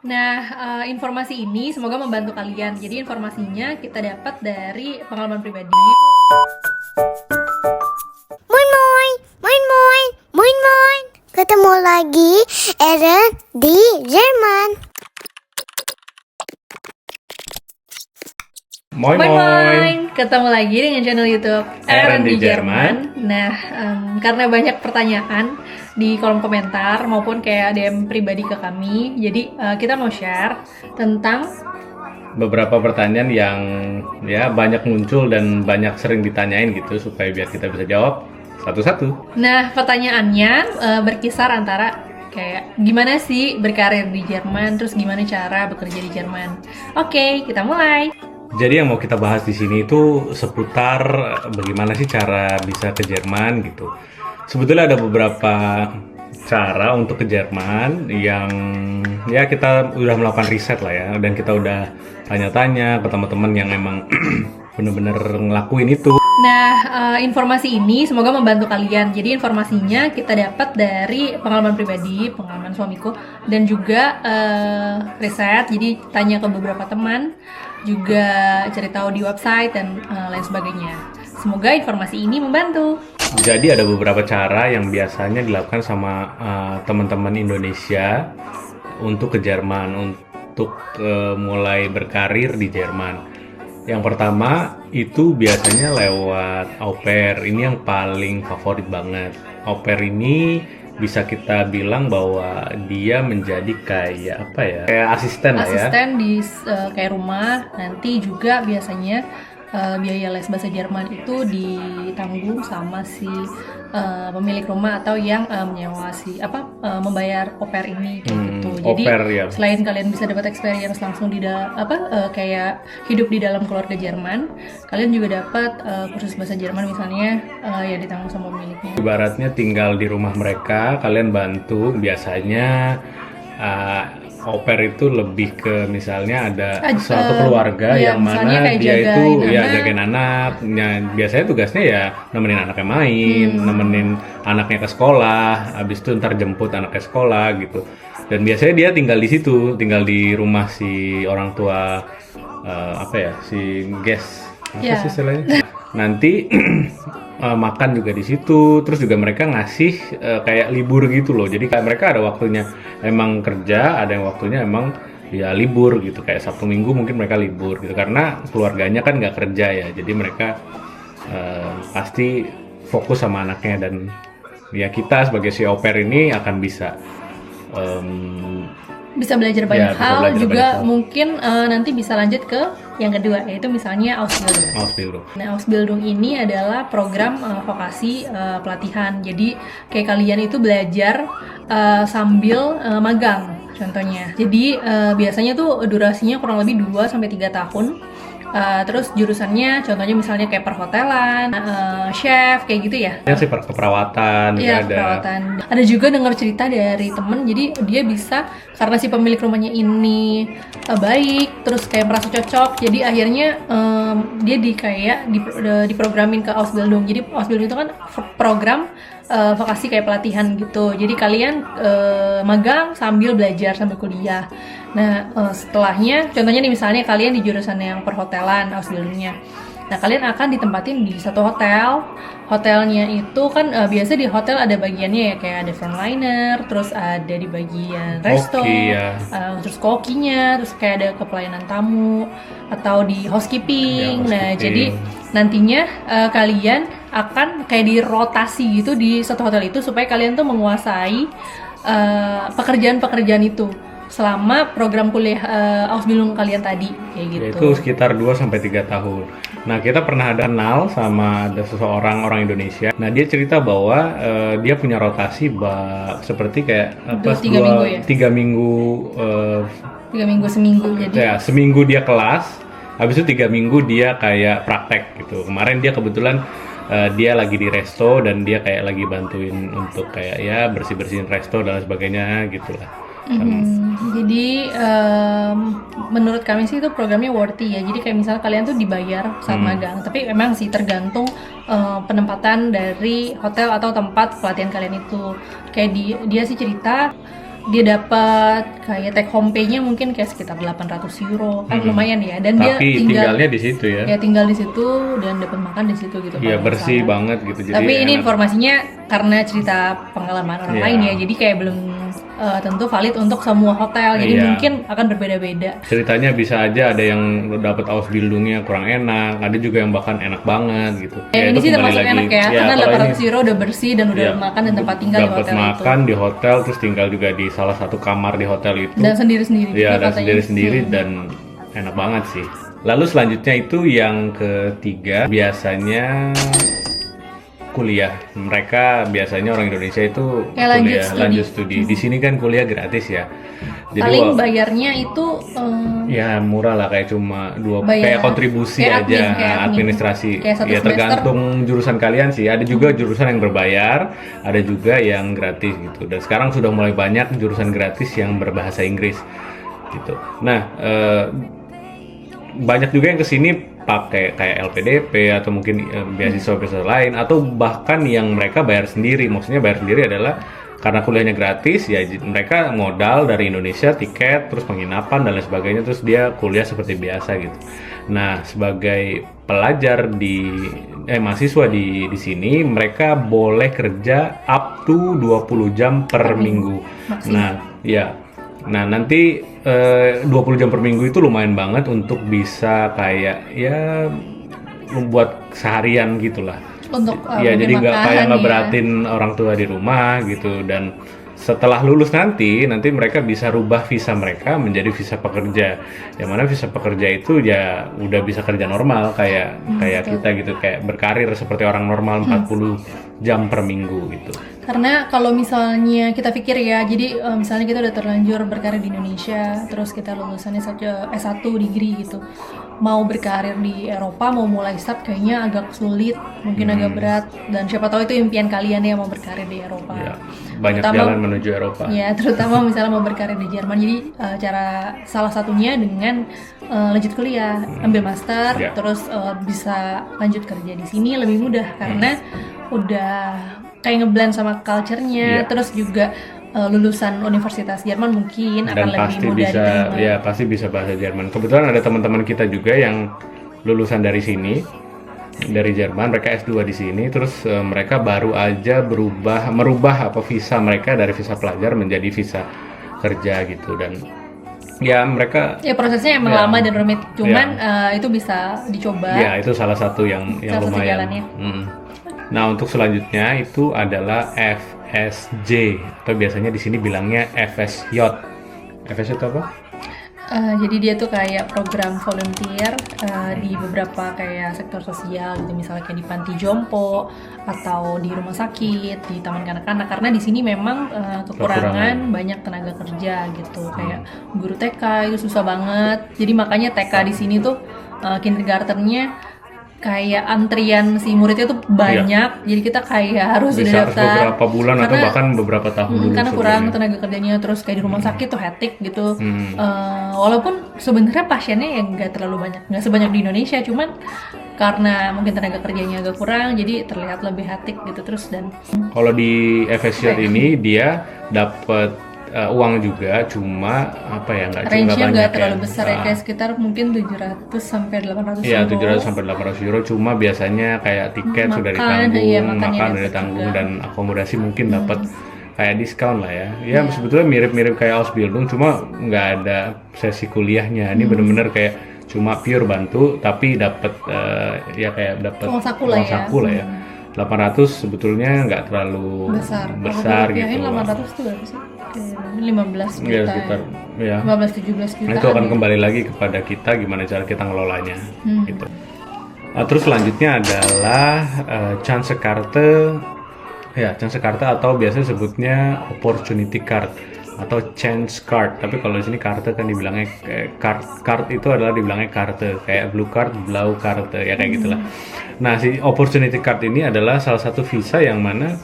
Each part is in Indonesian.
Nah, informasi ini semoga membantu kalian. Jadi informasinya kita dapat dari pengalaman pribadi. Moin moin, moin moin, moin moin. Ketemu lagi Eren di Jerman. Moin Moin moin. moin, ketemu lagi dengan channel YouTube Eren di Jerman. Nah, karena banyak pertanyaan di kolom komentar maupun kayak DM pribadi ke kami, jadi kita mau share tentang Beberapa pertanyaan yang ya banyak muncul dan banyak sering ditanyain gitu supaya biar kita bisa jawab satu-satu. Nah, pertanyaannya berkisar antara kayak gimana sih berkarir di Jerman, terus gimana cara bekerja di Jerman. Oke, kita mulai. Jadi yang mau kita bahas di sini itu seputar bagaimana sih cara bisa ke Jerman gitu. Sebetulnya ada beberapa cara untuk ke Jerman yang ya kita udah melakukan riset lah ya, dan kita udah tanya-tanya ke teman-teman yang emang bener-bener ngelakuin itu. Nah, informasi ini semoga membantu kalian. Jadi informasinya kita dapat dari pengalaman pribadi, pengalaman suamiku, dan juga riset. Jadi tanya ke beberapa teman, juga cari tahu di website dan lain sebagainya. Semoga informasi ini membantu. Jadi ada beberapa cara yang biasanya dilakukan sama teman-teman Indonesia untuk ke Jerman, untuk mulai berkarir di Jerman. Yang pertama itu biasanya lewat au pair. Ini yang paling favorit banget. Au pair ini bisa kita bilang bahwa dia menjadi kayak apa ya? Kayak asisten lah ya. Asisten di kayak rumah. Nanti juga biasanya biaya les bahasa Jerman itu ditanggung sama si pemilik rumah atau yang menyewa membayar au pair ini kayak gitu. Au Jadi pair, ya. selain kalian bisa dapat experience langsung di kayak hidup di dalam keluarga Jerman, kalian juga dapat kursus bahasa Jerman misalnya yang ditanggung sama pemiliknya. Ibaratnya tinggal di rumah mereka, kalian bantu. Biasanya au pair itu lebih ke misalnya ada suatu keluarga iya, yang misalnya mana kayak dia itu jagain ya anak. jagain anak. Nah, biasanya tugasnya ya nemenin anaknya main, nemenin anaknya ke sekolah, habis itu ntar jemput anaknya sekolah gitu. Dan biasanya dia tinggal di situ, tinggal di rumah si orang tua, si guest, apa Ya. sih istilahnya? Nanti makan juga di situ, terus juga mereka ngasih kayak libur gitu loh. Jadi kayak mereka ada waktunya emang kerja, ada yang waktunya emang ya libur gitu, kayak Sabtu Minggu mungkin mereka libur gitu karena keluarganya kan nggak kerja ya. Jadi mereka pasti fokus sama anaknya, dan ya kita sebagai si au pair ini akan bisa Bisa belajar banyak bisa hal, belajar juga banyak hal. mungkin nanti bisa lanjut ke yang kedua, yaitu misalnya Ausbildung. Ausbildung. Nah, Ausbildung ini adalah program vokasi pelatihan. Jadi kayak kalian itu belajar sambil magang contohnya. Jadi biasanya tuh durasinya kurang lebih 2 sampai 3 tahun. Terus jurusannya contohnya misalnya kayak perhotelan, chef kayak gitu ya. Yang sih keperawatan juga Iya, ada. keperawatan. Ada juga dengar cerita dari temen, jadi dia bisa karena si pemilik rumahnya ini baik, terus kayak merasa cocok, jadi akhirnya dia diprogramin ke Ausbildung. Jadi Ausbildung itu kan program vokasi kayak pelatihan gitu. Jadi kalian magang sambil belajar sambil kuliah. Nah, setelahnya, contohnya nih misalnya kalian di jurusan yang perhotelan Ausbildungnya. Nah, kalian akan ditempatin di satu hotel. Hotelnya itu kan biasa di hotel ada bagiannya ya, kayak ada frontliner, terus ada di bagian resto, Koki, ya. terus kokinya, terus kayak ada kepelayanan tamu atau di housekeeping. Ya, Nah, housekeeping. jadi nantinya kalian akan kayak dirotasi gitu di satu hotel itu supaya kalian tuh menguasai pekerjaan-pekerjaan itu selama program kuliah Ausbildung kalian tadi kayak gitu. Yaitu sekitar 2 sampai 3 tahun. Nah, kita pernah ada kenal sama ada seseorang orang Indonesia. Nah, dia cerita bahwa dia punya rotasi seperti kayak 3 minggu ya? 3 minggu 3 minggu seminggu jadi. ya, seminggu dia kelas, habis itu 3 minggu dia kayak praktek gitu. Kemarin dia kebetulan dia lagi di resto dan dia kayak lagi bantuin untuk kayak ya bersih-bersihin resto dan sebagainya gitu lah. Jadi menurut kami sih itu programnya worthy ya. Jadi kayak misalnya kalian tuh dibayar saat magang, tapi memang sih tergantung penempatan dari hotel atau tempat pelatihan kalian itu. Kayak dia sih cerita dia dapat kayak take home pay-nya mungkin kayak sekitar 800 euro kan lumayan ya, dan dia Tapi tinggalnya di situ ya. ya tinggal di situ dan dapat makan di situ gitu. Iya, kalau bersih nggak salah. banget gitu. Jadi Tapi ini enak. informasinya karena cerita pengalaman orang Iya. lain ya, jadi kayak belum tentu valid untuk semua hotel. Jadi Iya. mungkin akan berbeda-beda. Ceritanya bisa aja ada yang dapat Ausbildungnya kurang enak, ada juga yang bahkan enak banget gitu. Kayak Ya, ini itu sih kembali termasuk lagi. enak ya, karena kalau 800 ini- euro udah bersih dan udah Iya. makan dan tempat tinggal di dapat hotel makan di hotel, terus tinggal juga di salah satu kamar di hotel itu. itu. Dan sendiri-sendiri. Iya, juga dan katanya. sendiri-sendiri dan enak banget sih. Lalu selanjutnya itu yang ketiga, biasanya kuliah. Mereka biasanya orang Indonesia itu Ya, lanjut kuliah, studi. lanjut studi. Di sini kan kuliah gratis ya. Jadi Paling wah, bayarnya itu ya murah lah, kayak cuma Bayar. kayak kontribusi Kayak aja, admin, kayak admin. administrasi. Kayak satu Ya semester. tergantung jurusan kalian sih. Ada juga jurusan yang berbayar, ada juga yang gratis gitu. Dan sekarang sudah mulai banyak jurusan gratis yang berbahasa Inggris gitu. Nah, banyak juga yang kesini pakai kayak LPDP atau mungkin beasiswa-beasiswa lain, atau bahkan yang mereka bayar sendiri. Maksudnya bayar sendiri adalah karena kuliahnya gratis ya, mereka modal dari Indonesia, tiket, terus penginapan dan lain sebagainya, terus dia kuliah seperti biasa gitu. Nah, sebagai pelajar mahasiswa di sini, mereka boleh kerja up to 20 jam per minggu. Nah, ya. Nah, nanti 20 jam per minggu itu lumayan banget untuk bisa kayak ya membuat seharian gitulah. untuk Ya, mungkin jadi nggak makan, kayak ya. ngeberatin orang tua di rumah gitu. Dan setelah lulus nanti mereka bisa rubah visa mereka menjadi visa pekerja. Yang mana visa pekerja itu ya udah bisa kerja normal kayak kita gitu, kayak berkarir seperti orang normal 40 jam per minggu gitu. Karena kalau misalnya kita pikir ya, jadi misalnya kita udah terlanjur berkarir di Indonesia, terus kita lulusannya S1 degree gitu, mau berkarir di Eropa, mau mulai start kayaknya agak sulit, mungkin agak berat, dan siapa tahu itu impian kalian ya mau berkarir di Eropa. Ya, banyak Terutama- jalan menuju Eropa. Ya, terutama misalnya mau berkarir di Jerman. Jadi cara salah satunya dengan lanjut kuliah, ambil master, Ya. terus bisa lanjut kerja di sini lebih mudah karena udah kayak ngeblend sama culture-nya, Ya. terus juga lulusan Universitas Jerman mungkin akan Dan lebih pasti mudah bisa diterima. ya pasti bisa bahasa Jerman. Kebetulan ada teman-teman kita juga yang lulusan dari sini, dari Jerman, mereka S2 di sini, terus mereka baru aja merubah visa mereka dari visa pelajar menjadi visa kerja gitu. Dan ya mereka Ya prosesnya emang Ya. lama dan rumit, cuman itu bisa dicoba. ya itu salah satu yang Salah satu lumayan. jalannya. Nah, untuk selanjutnya itu adalah FSJ, atau biasanya di sini bilangnya FSJ. FSJ itu apa? Jadi dia tuh kayak program volunteer di beberapa kayak sektor sosial gitu, misalnya kayak di panti jompo atau di rumah sakit, di taman kanak-kanak, karena di sini memang kekurangan banyak tenaga kerja gitu, kayak guru TK itu susah banget. Jadi makanya TK di sini tuh kindergartennya kayak antrian si muridnya tuh banyak, jadi kita kayak harus Bisa udah harus daftar beberapa bulan atau Karena- bahkan beberapa tahun dulu karena kurang sebelumnya. tenaga kerjanya, terus kayak di rumah sakit tuh hektik gitu. Walaupun sebenarnya pasiennya yang nggak terlalu banyak, nggak sebanyak di Indonesia, cuman karena mungkin tenaga kerjanya agak kurang, jadi terlihat lebih hektik gitu terus. Dan Kalau di FSJ ini dia dapat uang juga, cuma apa ya, nggak range-nya banyak nggak ya. terlalu besar ya, Ah, kayak sekitar mungkin 700 sampai 800 Iya, euro. 700 sampai 800 euro, cuma biasanya kayak tiket sudah Makan, ditanggung, iya, makannya makan udah dapat ditanggung, juga. dan akomodasi mungkin dapat kayak diskon lah ya. Ya sebetulnya mirip-mirip kayak Ausbildung, cuma nggak ada sesi kuliahnya. Ini bener-bener kayak cuma pure bantu, tapi dapat ya kayak dapat Uang saku lah ya. 800 sebetulnya nggak terlalu besar Kalau gitu. 800 tuh berapa sih? Kayak 15 Ya juta. sekitar ya. 15-17 juta. Nah, itu akan kembali lagi kepada kita gimana cara kita ngelolanya gitu. Terus selanjutnya adalah Chansekarte, ya Chansekarte, atau biasa sebutnya opportunity card atau chance card. Tapi kalau di sini karte kan dibilangnya card itu adalah dibilangnya karte, kayak blue card, blau karte, ya kayak gitulah. Nah, si opportunity card ini adalah salah satu visa yang mana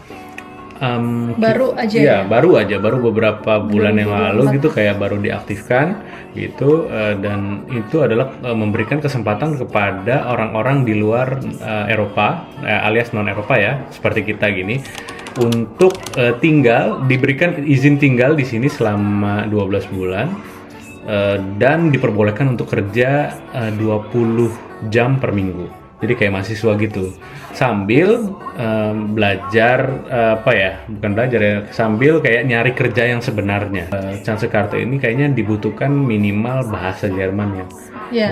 Baru aja Iya, ya? baru beberapa bulan yang lalu gitu, kayak baru diaktifkan gitu, dan itu adalah memberikan kesempatan kepada orang-orang di luar Eropa, alias non Eropa ya, seperti kita gini, untuk tinggal, diberikan izin tinggal di sini selama 12 bulan dan diperbolehkan untuk kerja 20 jam per minggu. Jadi kayak mahasiswa gitu. Sambil belajar bukan belajar ya, sambil kayak nyari kerja yang sebenarnya. Chansekarte ini kayaknya dibutuhkan minimal bahasa Jerman yang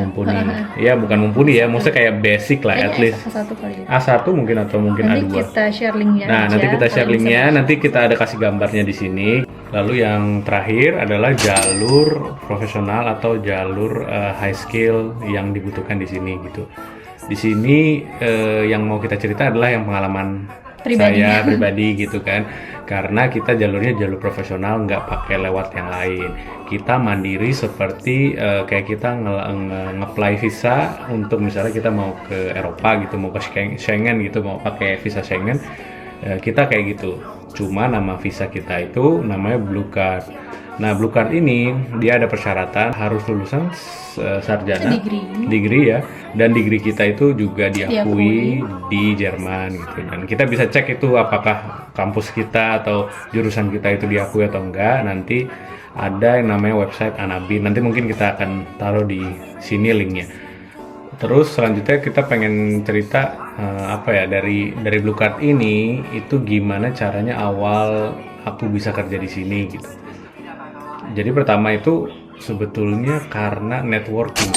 mumpuni. Ya bukan mumpuni ya, maksudnya kayak basic lah, at least A1 kali ya. A1 mungkin atau mungkin Nanti A2. kita share linknya Nah, aja, nanti kita share kalian bisa linknya, baca. nanti kita ada kasih gambarnya di sini. Lalu yang terakhir adalah jalur profesional atau jalur high skill yang dibutuhkan di sini gitu. Di sini yang mau kita cerita adalah yang pengalaman Pribadi. saya pribadi gitu kan. Karena kita jalurnya jalur profesional, nggak pakai lewat yang lain. Kita mandiri seperti kayak kita nge-apply visa untuk misalnya kita mau ke Eropa gitu, mau ke Schengen gitu, mau pakai visa Schengen, kita kayak gitu. Cuma nama visa kita itu namanya Blue Card. Nah, Blue Card ini dia ada persyaratan, harus lulusan sarjana, degree ya, dan degree kita itu juga diakui di Jerman gitu. Dan kita bisa cek itu apakah kampus kita atau jurusan kita itu diakui atau enggak. Nanti ada yang namanya website Anabin. Nanti mungkin kita akan taruh di sini linknya. Terus selanjutnya kita pengen cerita dari Blue Card ini itu gimana caranya awal aku bisa kerja di sini gitu. Jadi pertama itu sebetulnya karena networking.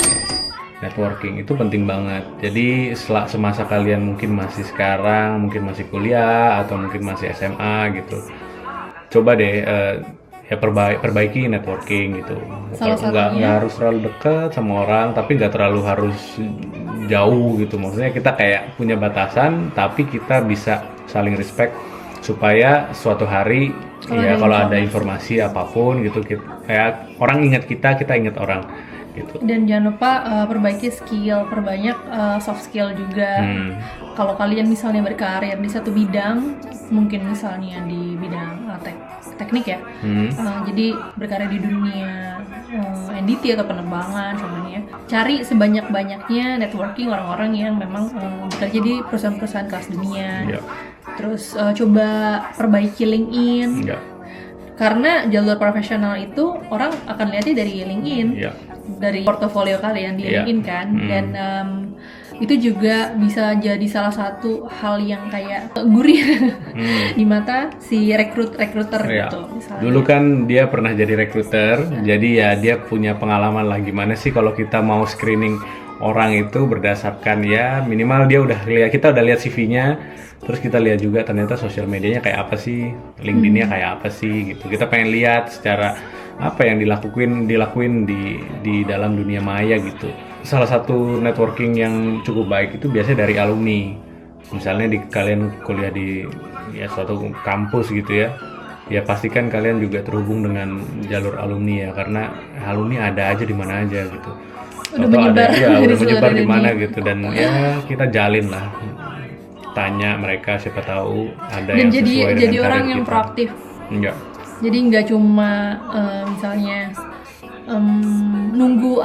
Networking itu penting banget. Jadi semasa kalian mungkin masih sekarang, mungkin masih kuliah atau mungkin masih SMA gitu, coba deh perbaiki networking gitu. Nggak harus terlalu dekat sama orang, tapi nggak terlalu harus jauh gitu. Maksudnya kita kayak punya batasan, tapi kita bisa saling respect supaya suatu hari kalau ada informasi apapun gitu, kayak orang ingat kita ingat orang gitu. Dan jangan lupa perbaiki skill, perbanyak soft skill juga. Kalau kalian misalnya berkarir di satu bidang, mungkin misalnya di bidang teknik ya, jadi berkarir di dunia NDT atau penerbangan contohnya, cari sebanyak-banyaknya networking orang-orang yang memang bekerja di perusahaan-perusahaan kelas dunia. Terus coba perbaiki LinkedIn. Karena jalur profesional itu orang akan lihatnya dari LinkedIn, dari portofolio kalian di LinkedIn kan, dan itu juga bisa jadi salah satu hal yang kayak gurih di mata si rekruter gitu. Misalnya. Dulu kan dia pernah jadi rekruter, jadi ya dia punya pengalaman lah gimana sih kalau kita mau screening orang itu berdasarkan ya minimal dia kita udah lihat CV-nya. Terus kita lihat juga ternyata sosial medianya kayak apa sih, LinkedIn-nya kayak apa sih gitu. Kita pengen lihat secara apa yang dilakuin di dalam dunia maya gitu. Salah satu networking yang cukup baik itu biasanya dari alumni. Misalnya kalian kuliah di suatu kampus gitu ya. Ya pastikan kalian juga terhubung dengan jalur alumni ya, karena alumni ada aja di mana aja gitu. Udah menyebar di mana gitu, dan ya kita jalin lah. Tanya mereka, siapa tahu ada yang sesuai dengan jadi orang yang kita. proaktif. Jadi nggak cuma misalnya nunggu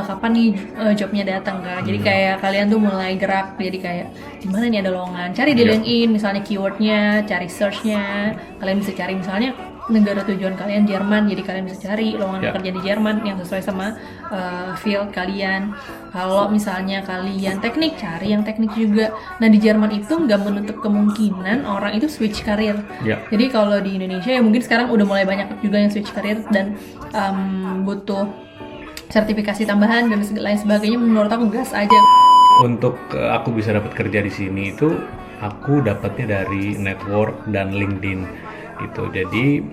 kapan nih jobnya datang kan. Jadi kayak kalian tuh mulai gerak, jadi kayak di mana nih ada lowongan, cari di LinkedIn misalnya keywordnya, cari searchnya. Kalian bisa cari misalnya negara tujuan kalian Jerman, jadi kalian bisa cari lowongan kerja di Jerman yang sesuai sama field kalian. Kalau misalnya kalian teknik, cari yang teknik juga. Nah di Jerman itu nggak menutup kemungkinan orang itu switch karir. Jadi kalau di Indonesia ya mungkin sekarang udah mulai banyak juga yang switch karir dan butuh sertifikasi tambahan dan lain sebagainya. Menurut aku gas aja. Untuk aku bisa dapat kerja di sini itu aku dapatnya dari network dan LinkedIn gitu. Jadi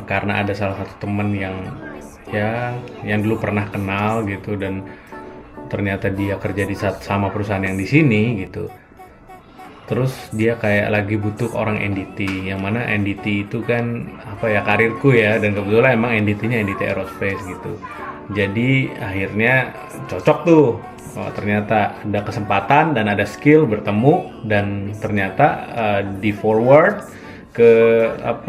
karena ada salah satu teman yang dulu pernah kenal gitu, dan ternyata dia kerja di sama perusahaan yang di sini gitu. Terus dia kayak lagi butuh orang NDT, yang mana NDT itu kan karirku ya, dan kebetulan emang NDT-nya NDT Aerospace gitu. Jadi akhirnya cocok tuh. Ternyata ada kesempatan dan ada skill bertemu, dan ternyata di forward ke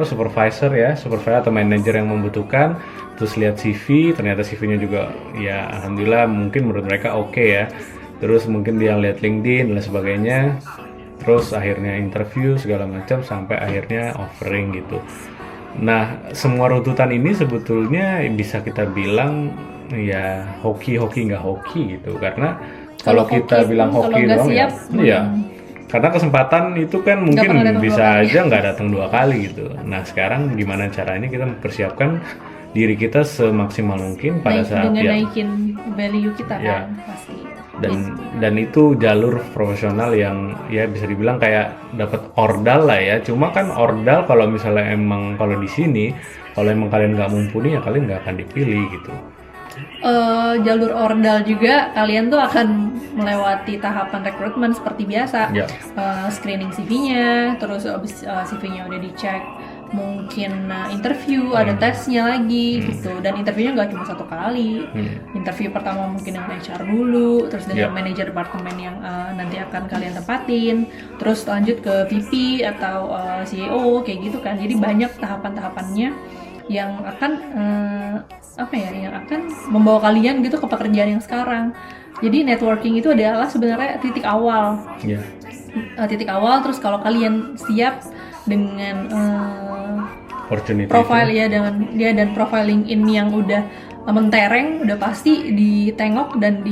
supervisor atau manajer yang membutuhkan. Terus lihat CV, ternyata CV-nya juga ya alhamdulillah mungkin menurut mereka oke ya. Terus mungkin dia lihat LinkedIn dan sebagainya. terus akhirnya interview segala macam sampai akhirnya offering gitu. Nah, semua runtutan ini sebetulnya bisa kita bilang ya hoki nggak hoki gitu, karena kalau Kalau kita hoki bilang pun kalau hoki nggak doang ya, siap, iya. Karena kesempatan itu kan mungkin pernah datang bisa dua kali. aja nggak datang 2 kali gitu. Nah, sekarang gimana caranya kita mempersiapkan diri kita semaksimal mungkin pada saat dengan ya, naikin value kita Ya. kan pasti. dan itu jalur profesional yang ya bisa dibilang kayak dapat ordal lah ya. Cuma kan ordal kalau misalnya emang kalau di sini kalau emang kalian nggak mumpuni ya kalian nggak akan dipilih gitu. Jalur ordal juga kalian tuh akan melewati tahapan rekrutmen seperti biasa. Ya. Screening CV-nya, terus abis CV-nya udah dicek, mungkin interview, ada tesnya lagi gitu. Dan interviewnya nggak cuma 1 kali. Interview pertama mungkin dengan HR dulu, terus dengan manajer departemen yang nanti akan kalian tempatin, terus lanjut ke VP atau CEO kayak gitu kan. Jadi banyak tahapan-tahapannya yang akan yang akan membawa kalian gitu ke pekerjaan yang sekarang. Jadi networking itu adalah sebenarnya titik awal. Ya. Titik awal, terus kalau kalian siap dengan Opportunity profile itu. ya dan profile LinkedIn yang udah mentereng, udah pasti ditengok dan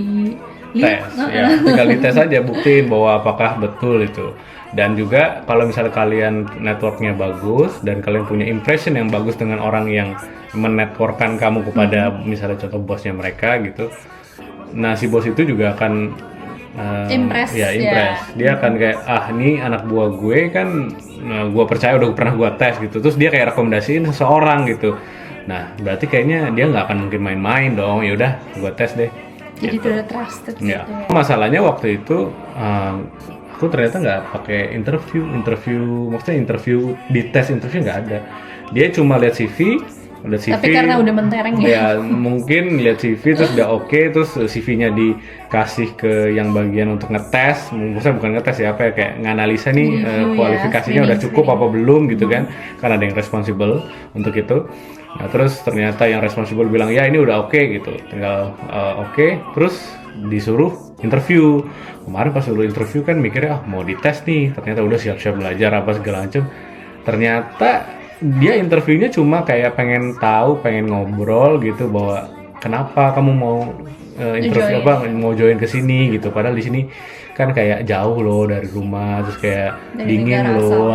Tes, ya. Tinggal dites aja, buktiin bahwa apakah betul itu. Dan juga kalau misalnya kalian networknya bagus dan kalian punya impression yang bagus dengan orang yang menetworkkan kamu kepada misalnya contoh bosnya mereka gitu. Nah, si bos itu juga akan Impress, ya. ya. Dia akan kayak ini anak buah gue kan, gue percaya udah pernah gue tes gitu. Terus dia kayak rekomendasiin seseorang gitu. Nah, berarti kayaknya dia nggak akan mungkin main-main dong. Ya udah, gue tes deh. Jadi itu udah trusted Ya. gitu ya. Masalahnya waktu itu aku ternyata nggak pakai interview, maksudnya interview di tes interview nggak ada. Dia cuma lihat CV. Tapi karena udah mentereng ya mungkin lihat CV terus udah oke, terus CV-nya dikasih ke yang bagian untuk ngetes, maksudnya bukan ngetes ya, apa ya, kayak nganalisa nih Review, kualifikasinya ya, udah cukup screening. apa belum gitu kan, karena ada yang responsible untuk itu. Nah, terus ternyata yang responsible bilang ya ini udah oke gitu, tinggal oke, terus disuruh interview. Kemarin pas dulu interview kan mikirnya mau dites nih, ternyata udah siap-siap belajar apa segala macam. Ternyata dia interviewnya cuma kayak pengen tahu, pengen ngobrol gitu, bahwa kenapa kamu mau interview mau join ke sini gitu, padahal di sini kan kayak jauh loh dari rumah, terus kayak Dari dingin negara loh,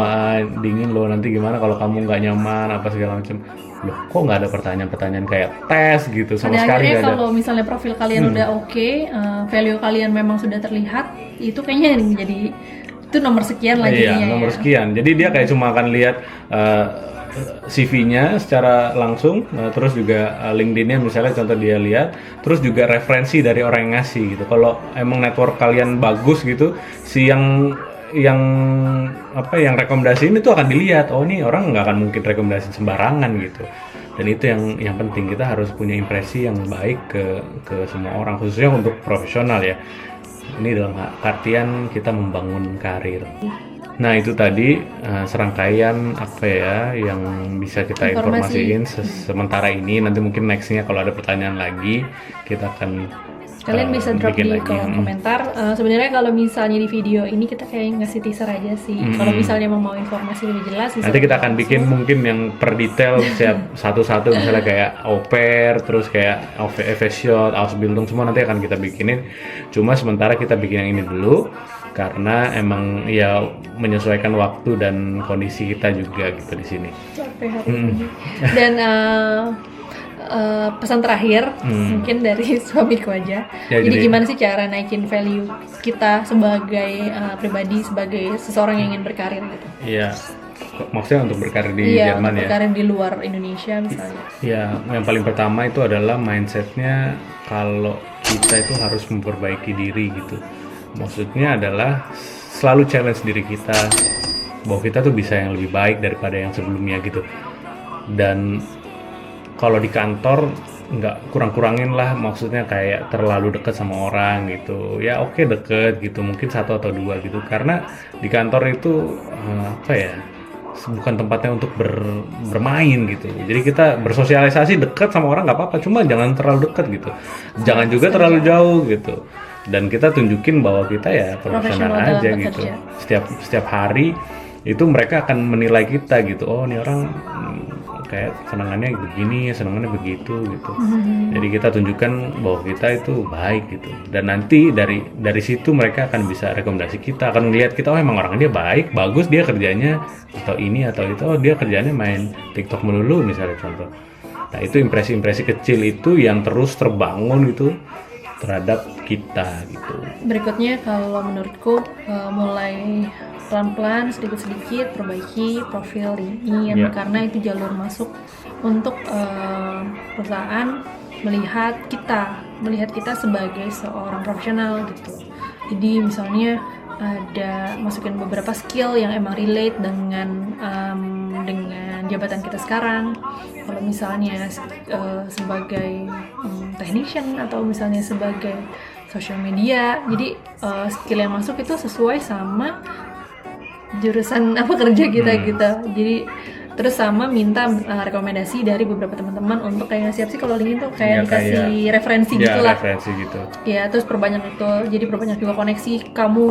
dingin loh, nanti gimana kalau kamu nggak nyaman apa segala macam. Loh, kok nggak ada pertanyaan-pertanyaan kayak tes gitu sama Pada sekali akhirnya nggak ada. kalau misalnya profil kalian udah oke, value kalian memang sudah terlihat, itu kayaknya yang jadi itu nomor sekian lah Iya, jadinya nomor ya. sekian. Jadi dia kayak cuma akan lihat CV-nya secara langsung, terus juga LinkedIn-nya misalnya contoh dia lihat, terus juga referensi dari orang yang ngasih gitu. Kalau emang network kalian bagus gitu, si yang rekomendasiin itu akan dilihat. Oh, ini orang nggak akan mungkin rekomendasi sembarangan gitu. Dan itu yang penting, kita harus punya impresi yang baik ke semua orang, khususnya untuk profesional ya. Ini dalam artian kita membangun karir. Nah, itu tadi serangkaian apa ya yang bisa kita informasiin sementara ini. Nanti mungkin nextnya kalau ada pertanyaan lagi kita akan Kalian bisa drop bikin di lagi. kolom komentar. Sebenarnya kalau misalnya di video ini kita kayak ngasih teaser aja sih. Kalau misalnya mau informasi lebih jelas, bisa Nanti kita langsung. akan bikin mungkin yang per detail setiap satu-satu, misalnya kayak au pair, terus kayak Shot, Ausbildung, semua nanti akan kita bikinin. Cuma sementara kita bikin yang ini dulu karena emang ya menyesuaikan waktu dan kondisi kita juga gitu di sini. Capek hari ini. Dan pesan terakhir mungkin dari suamiku aja. Ya, jadi jadi- gimana sih cara naikin value kita sebagai pribadi, sebagai seseorang yang ingin berkarir gitu? Iya, maksudnya untuk berkarir di Iya, Jerman untuk ya. berkarir di luar Indonesia misalnya. Ya, yang paling pertama itu adalah mindsetnya kalau kita itu harus memperbaiki diri gitu. Maksudnya adalah selalu challenge diri kita bahwa kita tuh bisa yang lebih baik daripada yang sebelumnya gitu. Dan kalau di kantor nggak kurang-kurangin lah, maksudnya kayak terlalu deket sama orang gitu. Ya oke, deket gitu, mungkin 1 atau 2 gitu. Karena di kantor itu bukan tempatnya untuk bermain gitu. Jadi kita bersosialisasi dekat sama orang nggak apa-apa, cuma jangan terlalu dekat gitu. Jangan juga terlalu jauh gitu. dan kita tunjukin bahwa kita ya profesional Profesional aja dalam gitu. bekerja. Setiap hari itu mereka akan menilai kita gitu. Oh, ini orang kayak senangannya begini, senangannya begitu gitu. Jadi kita tunjukkan bahwa kita itu baik gitu. Dan nanti dari situ mereka akan bisa rekomendasi kita, akan ngelihat kita, oh emang orangnya dia baik, bagus dia kerjanya, atau ini atau itu, oh dia kerjanya main TikTok melulu misalnya contoh. Nah itu impresi-impresi kecil itu yang terus terbangun gitu terhadap kita gitu. Berikutnya kalau menurutku mulai pelan-pelan sedikit-sedikit perbaiki profil LinkedIn Ya. karena itu jalur masuk untuk perusahaan melihat kita sebagai seorang profesional gitu. Jadi misalnya ada masukin beberapa skill yang emang relate dengan jabatan kita sekarang. Kalau misalnya sebagai technician atau misalnya sebagai social media, jadi skill yang masuk itu sesuai sama jurusan apa kerja kita gitu. Jadi terus sama minta rekomendasi dari beberapa teman-teman untuk kayak ngasih apa sih kalau LinkedIn tuh kayak Ya, dikasih kayak- referensi Ya, gitu lah. referensi gitu. Ya, terus perbanyak itu. Jadi perbanyak juga koneksi. Kamu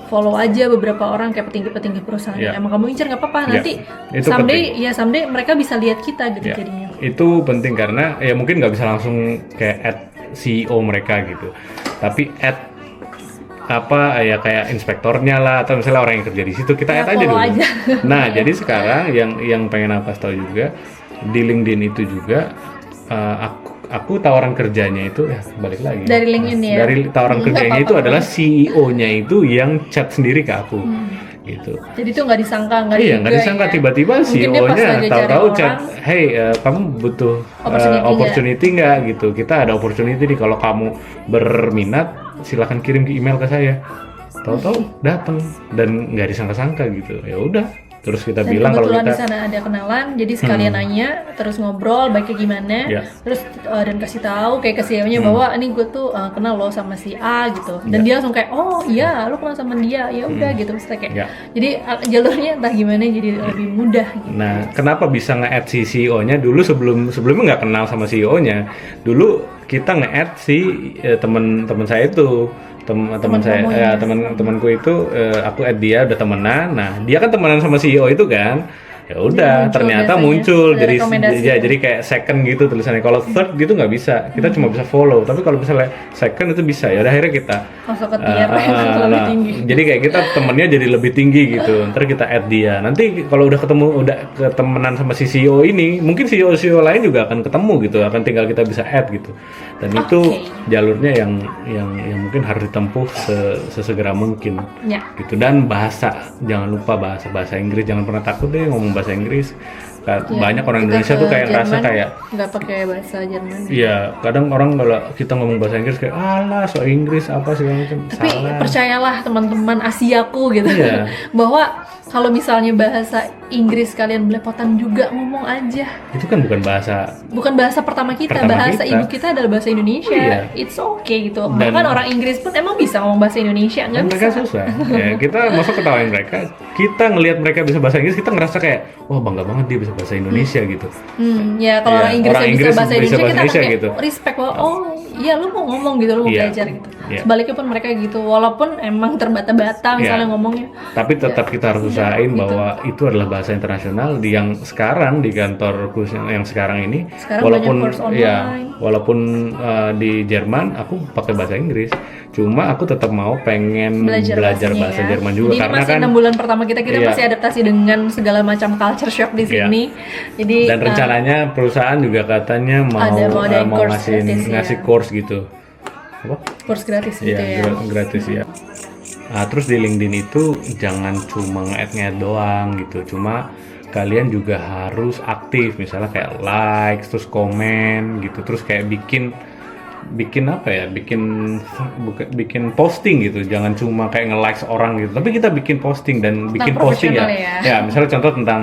follow aja beberapa orang kayak petinggi-petinggi perusahaan. Ya. Emang kamu incer nggak apa-apa. Ya, Nanti itu someday mereka bisa lihat kita gitu Ya, jadinya. itu penting karena ya mungkin nggak bisa langsung kayak add CEO mereka gitu, tapi add apa ya kayak inspektornya lah atau misalnya orang yang kerja di situ kita Ya, add aja follow dulu. aja. Nah jadi sekarang yang pengen aku kasih tahu juga di LinkedIn itu juga aku tawaran kerjanya itu ya balik lagi Dari LinkedIn ya? dari tawaran Nggak kerjanya itu apa-apa. adalah CEO-nya itu yang chat sendiri ke aku gitu. Jadi tuh nggak disangka, nggak Iya, nggak diduga disangka ya. tiba-tiba Mungkin dia pas CEO-nya lagi tahu-tahu cari chat, orang, hey kamu butuh Opportunity nggak gitu? Kita ada opportunity nih, kalau kamu berminat silahkan kirim ke email ke saya. Tahu-tahu datang dan nggak disangka-sangka gitu. Ya udah, terus kita dan bilang kalau kebetulan kita di sana ada kenalan, jadi sekalian nanya, terus ngobrol baiknya gimana, Ya. terus dan kasih tahu kayak ke CEO-nya bahwa ini gue tuh kenal lo sama si A gitu, dan Ya. dia langsung kayak oh iya lo kenal sama dia, ya udah gitu, terus kayak Ya. jadi jalurnya entah gimana jadi lebih mudah. Gitu. Nah, kenapa bisa nge-add si CEO-nya dulu sebelumnya nggak kenal sama CEO-nya. Dulu kita nge-add si teman-teman saya itu, teman saya, kamu ya, temanku itu aku add dia udah temenan. Nah, dia kan temenan sama CEO itu kan. Ya udah, muncul ternyata biasanya. muncul Ada jadi rekomendasi. jadi kayak second gitu tulisannya. Kalau third gitu nggak bisa. Kita cuma bisa follow. Tapi kalau misalnya second itu bisa. Ya udah akhirnya kita Masuk ke tier Ah, lebih nah, tinggi. jadi kayak kita temennya jadi lebih tinggi gitu. Ntar kita add dia. Nanti kalau udah ketemenan sama si CEO ini, mungkin CEO lain juga akan ketemu gitu. Akan tinggal kita bisa add gitu. Dan itu jalurnya yang mungkin harus ditempuh sesegera mungkin. Ya. Gitu. Dan bahasa, jangan lupa bahasa Inggris. Jangan pernah takut deh ngomong bahasa Inggris. Banyak orang Kita Indonesia ke tuh kayak ngerasa Jerman kayak nggak pakai bahasa Jerman. iya, kadang orang kalau kita ngomong bahasa Inggris kayak alah so Inggris apa segala macam. Tapi Salah. percayalah teman-teman Asiaku gitu, Iya. bahwa kalau misalnya bahasa Inggris kalian belepotan juga ngomong aja. Itu kan bukan bahasa. Bukan bahasa pertama kita, Pertama bahasa kita. ibu kita adalah bahasa Indonesia. Iya. It's okay gitu. Dan- Bahkan orang Inggris pun emang bisa ngomong bahasa Indonesia, nggak Mereka bisa. susah. Ya, kita masuk ketawain mereka. Kita ngelihat mereka bisa bahasa Inggris, kita ngerasa kayak wah bangga banget dia bisa bahasa Indonesia gitu. Ya kalau Iya, orang Inggris orang yang Inggris bisa bahasa bisa Indonesia, bahasa kita akan Indonesia kayak gitu. respect bahwa oh iya lu mau ngomong gitu, lu mau Iya. belajar gitu. Iya. Sebaliknya pun mereka gitu, walaupun emang terbata-bata misalnya Iya. ngomongnya. Tapi tetap kita harus usahain gitu. bahwa itu adalah bahasa internasional yang sekarang di kantor khusus yang sekarang ini. Sekarang walaupun banyak course ya, online. walaupun di Jerman aku pakai bahasa Inggris, cuma aku tetap mau pengen belajar bahasanya bahasa ya. Jerman juga Jadi karena masih kan 6 bulan pertama kita Iya. masih adaptasi dengan segala macam culture shock di Iya. sini. Jadi dan rencananya perusahaan juga katanya mau ada mau course gratis, ngasih ya. course gitu. Apa? course gratis gitu Iya, ya. gratis ya. Nah, terus di LinkedIn itu jangan cuma nge-add doang gitu. Cuma kalian juga harus aktif, misalnya kayak like, terus komen gitu, terus kayak bikin apa ya, bikin posting gitu. Jangan cuma kayak nge-like orang gitu, tapi kita bikin posting dan bikin posting ya. profesional ya. Ya, misalnya contoh tentang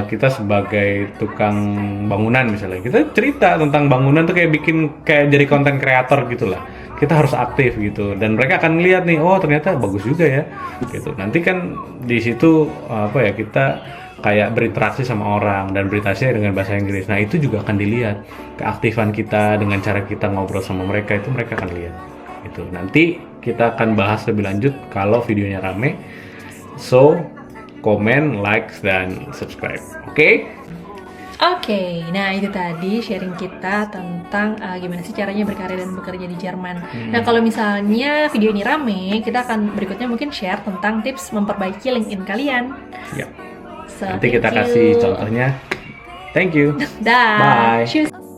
kita sebagai tukang bangunan misalnya, kita cerita tentang bangunan tuh kayak jadi konten kreator gitulah. Kita harus aktif gitu dan mereka akan lihat nih, oh ternyata bagus juga ya gitu. Nanti kan di situ apa ya, kita kayak berinteraksi sama orang dan berinteraksi dengan bahasa Inggris. Nah itu juga akan dilihat keaktifan kita dengan cara kita ngobrol sama mereka, itu mereka akan lihat gitu. Nanti kita akan bahas lebih lanjut kalau videonya rame. So, komen, like, dan subscribe. Oke? Oke, nah itu tadi sharing kita tentang gimana sih caranya berkarya dan bekerja di Jerman. Nah kalau misalnya video ini rame, kita akan berikutnya mungkin share tentang tips memperbaiki LinkedIn kalian. Ya. So, Nanti thank kita you. kasih contohnya. Thank you. Dah. Bye. Tschüss.